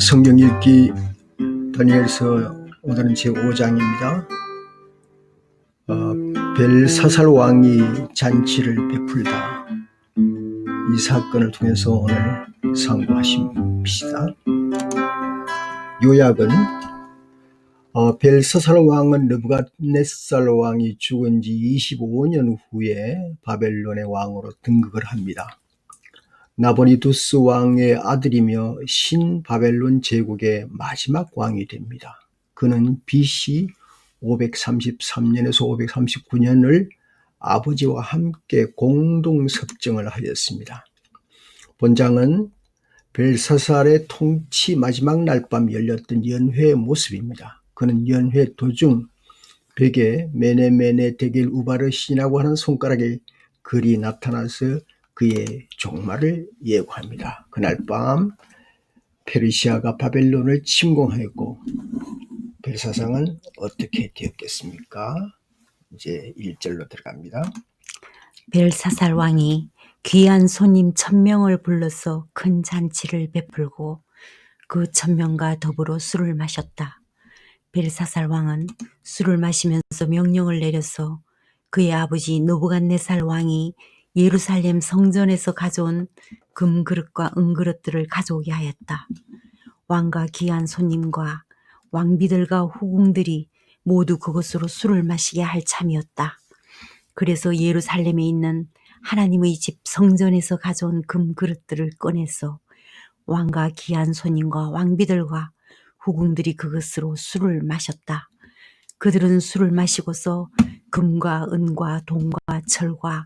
성경 읽기 다니엘서 오늘은 제5장입니다. 벨사살 왕이 잔치를 베풀다. 이 사건을 통해서 오늘 상고하십시다. 요약은 벨사살 왕은 느부갓네살 왕이 죽은 지 25년 후에 바벨론의 왕으로 등극을 합니다. 나보니두스 왕의 아들이며 신바벨론 제국의 마지막 왕이 됩니다. 그는 BC 533년에서 539년을 아버지와 함께 공동 섭정을 하였습니다. 본장은 벨사살의 통치 마지막 날밤 열렸던 연회의 모습입니다. 그는 연회 도중 벽에 메네메네 데겔 우바르신이라고 하는 손가락에 글이 나타나서 그의 종말을 예고합니다. 그날 밤 페르시아가 바벨론을 침공하였고 벨사살은 어떻게 되었겠습니까? 이제 1절로 들어갑니다. 벨사살 왕이 귀한 손님 1000명을 불러서 큰 잔치를 베풀고 그 1000명과 더불어 술을 마셨다. 벨사살 왕은 술을 마시면서 명령을 내려서 그의 아버지 느부갓네살 왕이 예루살렘 성전에서 가져온 금그릇과 은그릇들을 가져오게 하였다. 왕과 귀한 손님과 왕비들과 후궁들이 모두 그것으로 술을 마시게 할 참이었다. 그래서 예루살렘에 있는 하나님의 집 성전에서 가져온 금그릇들을 꺼내서 왕과 귀한 손님과 왕비들과 후궁들이 그것으로 술을 마셨다. 그들은 술을 마시고서 금과 은과 동과 철과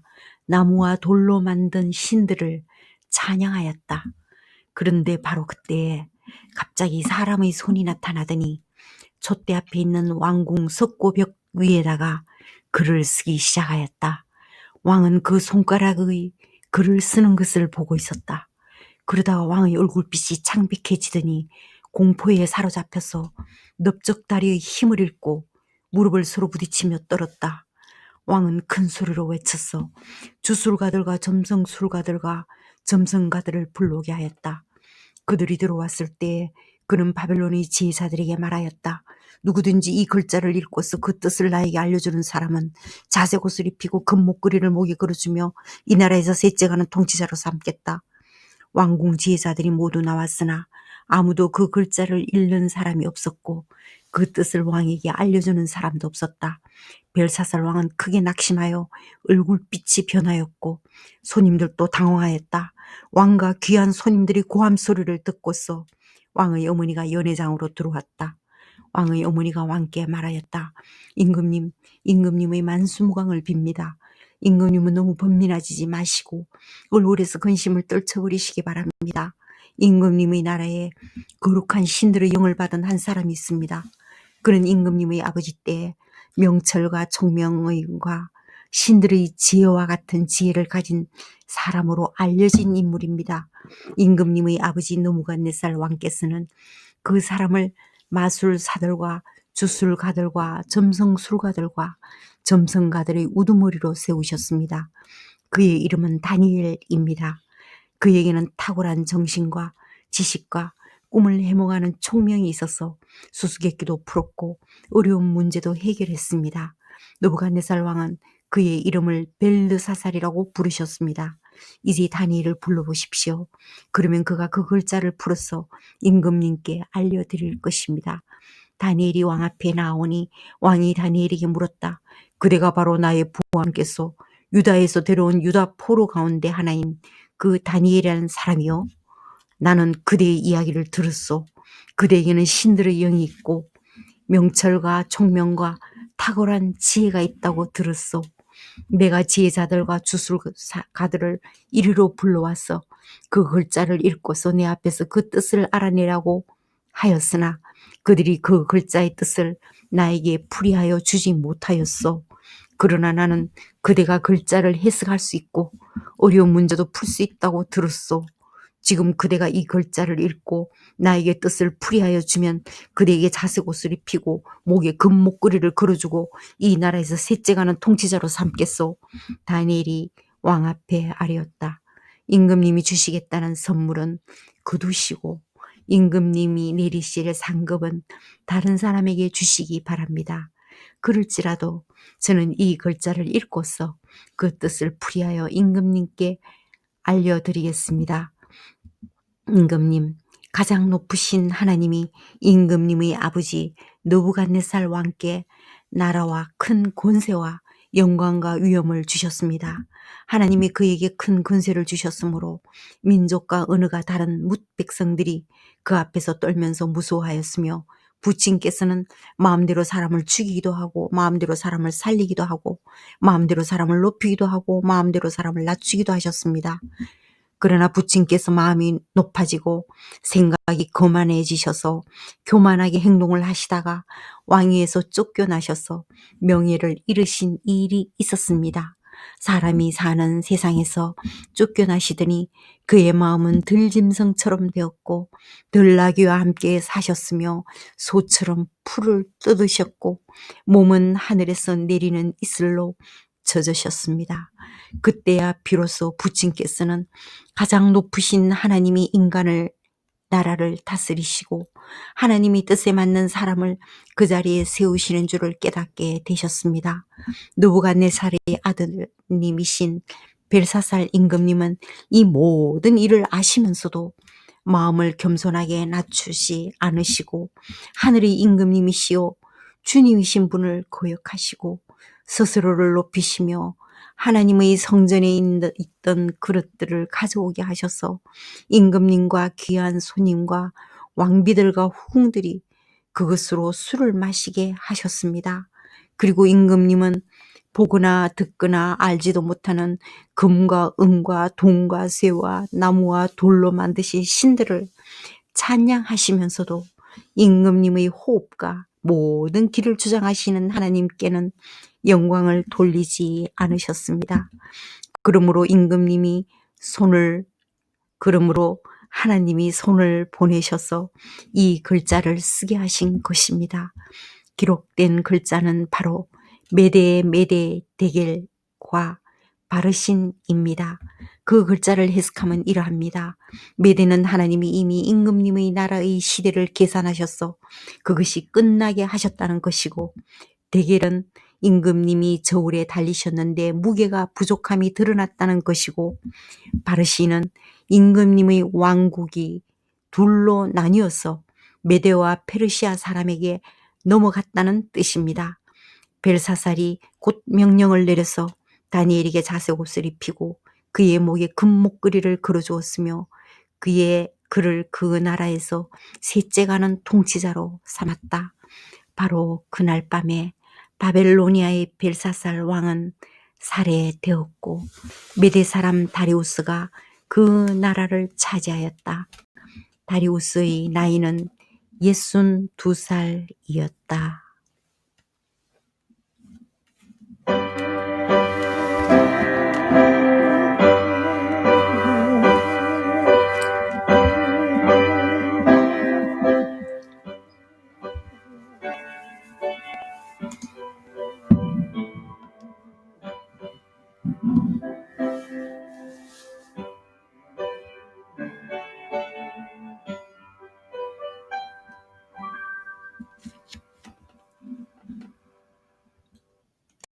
나무와 돌로 만든 신들을 찬양하였다. 그런데 바로 그때 갑자기 사람의 손이 나타나더니 촛대 앞에 있는 왕궁 석고벽 위에다가 글을 쓰기 시작하였다. 왕은 그 손가락의 글을 쓰는 것을 보고 있었다. 그러다가 왕의 얼굴빛이 창백해지더니 공포에 사로잡혀서 넓적다리의 힘을 잃고 무릎을 서로 부딪히며 떨었다. 왕은 큰 소리로 외쳤어 주술가들과 점성술가들과 점성가들을 불러오게 하였다. 그들이 들어왔을 때 그는 바벨론의 지혜자들에게 말하였다. 누구든지 이 글자를 읽고서 그 뜻을 나에게 알려주는 사람은 자색 옷을 입히고 금목걸이를 목에 걸어주며 이 나라에서 셋째가는 통치자로 삼겠다. 왕궁 지혜자들이 모두 나왔으나 아무도 그 글자를 읽는 사람이 없었고 그 뜻을 왕에게 알려주는 사람도 없었다. 벨사살 왕은 크게 낙심하여 얼굴빛이 변하였고 손님들도 당황하였다. 왕과 귀한 손님들이 고함 소리를 듣고서 왕의 어머니가 연회장으로 들어왔다. 왕의 어머니가 왕께 말하였다. 임금님의 만수무강을 빕니다. 임금님은 너무 번민하지 마시고 얼굴에서 근심을 떨쳐버리시기 바랍니다. 임금님의 나라에 거룩한 신들의 영을 받은 한 사람이 있습니다. 그는 임금님의 아버지 때 명철과 총명과 신들의 지혜와 같은 지혜를 가진 사람으로 알려진 인물입니다. 임금님의 아버지 느부갓네살 왕께서는 그 사람을 마술사들과 주술가들과 점성술가들과 점성가들의 우두머리로 세우셨습니다. 그의 이름은 다니엘입니다. 그에게는 탁월한 정신과 지식과 꿈을 해몽하는 총명이 있어서 수수께끼도 풀었고 어려운 문제도 해결했습니다. 느부갓네살 왕은 그의 이름을 벨르사살이라고 부르셨습니다. 이제 다니엘을 불러보십시오. 그러면 그가 그 글자를 풀어서 임금님께 알려드릴 것입니다. 다니엘이 왕 앞에 나오니 왕이 다니엘에게 물었다. 그대가 바로 나의 부왕께서 유다에서 데려온 유다 포로 가운데 하나인 그 다니엘이라는 사람이요. 나는 그대의 이야기를 들었소. 그대에게는 신들의 영이 있고 명철과 총명과 탁월한 지혜가 있다고 들었소. 내가 지혜자들과 주술가들을 이리로 불러왔어. 그 글자를 읽고서 내 앞에서 그 뜻을 알아내라고 하였으나 그들이 그 글자의 뜻을 나에게 풀이하여 주지 못하였소. 그러나 나는 그대가 글자를 해석할 수 있고 어려운 문제도 풀 수 있다고 들었소. 지금 그대가 이 글자를 읽고 나에게 뜻을 풀이하여 주면 그대에게 자색 옷을 입히고 목에 금목걸이를 걸어주고 이 나라에서 셋째가는 통치자로 삼겠소. 다니엘이 왕 앞에 아뢰었다. 임금님이 주시겠다는 선물은 거두시고 임금님이 내리실 상급은 다른 사람에게 주시기 바랍니다. 그럴지라도 저는 이 글자를 읽고서 그 뜻을 풀이하여 임금님께 알려드리겠습니다. 임금님, 가장 높으신 하나님이 임금님의 아버지 느부갓네살 왕께 나라와 큰 권세와 영광과 위엄을 주셨습니다. 하나님이 그에게 큰 권세를 주셨으므로 민족과 언어가 다른 뭇 백성들이 그 앞에서 떨면서 무서워하였으며, 부친께서는 마음대로 사람을 죽이기도 하고 마음대로 사람을 살리기도 하고 마음대로 사람을 높이기도 하고 마음대로 사람을 낮추기도 하셨습니다. 그러나 부친께서 마음이 높아지고 생각이 거만해지셔서 교만하게 행동을 하시다가 왕위에서 쫓겨나셔서 명예를 잃으신 일이 있었습니다. 사람이 사는 세상에서 쫓겨나시더니 그의 마음은 들짐승처럼 되었고 들나귀와 함께 사셨으며 소처럼 풀을 뜯으셨고 몸은 하늘에서 내리는 이슬로 젖으셨습니다. 그때야 비로소 부친께서는 가장 높으신 하나님이 나라를 다스리시고 하나님이 뜻에 맞는 사람을 그 자리에 세우시는 줄을 깨닫게 되셨습니다. 느부갓네살의 아드님이신 벨사살 임금님은 이 모든 일을 아시면서도 마음을 겸손하게 낮추지 않으시고 하늘의 임금님이시요 주님이신 분을 거역하시고 스스로를 높이시며 하나님의 성전에 있던 그릇들을 가져오게 하셔서 임금님과 귀한 손님과 왕비들과 후궁들이 그것으로 술을 마시게 하셨습니다. 그리고 임금님은 보거나 듣거나 알지도 못하는 금과 은과 동과 쇠와 나무와 돌로 만드신 신들을 찬양하시면서도 임금님의 호흡과 모든 길을 주장하시는 하나님께는 영광을 돌리지 않으셨습니다. 그러므로 하나님이 손을 보내셔서 이 글자를 쓰게 하신 것입니다. 기록된 글자는 바로 메데 데겔과 바르신입니다. 그 글자를 해석하면 이러합니다. 메데는 하나님이 이미 임금님의 나라의 시대를 계산하셔서 그것이 끝나게 하셨다는 것이고, 데겔은 임금님이 저울에 달리셨는데 무게가 부족함이 드러났다는 것이고, 바르신은 임금님의 왕국이 둘로 나뉘어서 메데와 페르시아 사람에게 넘어갔다는 뜻입니다. 벨사살이 곧 명령을 내려서 다니엘에게 자색 옷을 입히고 그의 목에 금목걸이를 걸어주었으며 그를 그 나라에서 셋째가는 통치자로 삼았다. 바로 그날 밤에 바벨로니아의 벨사살 왕은 살해되었고 메데 사람 다리우스가 그 나라를 차지하였다. 다리우스의 나이는 62살이었다.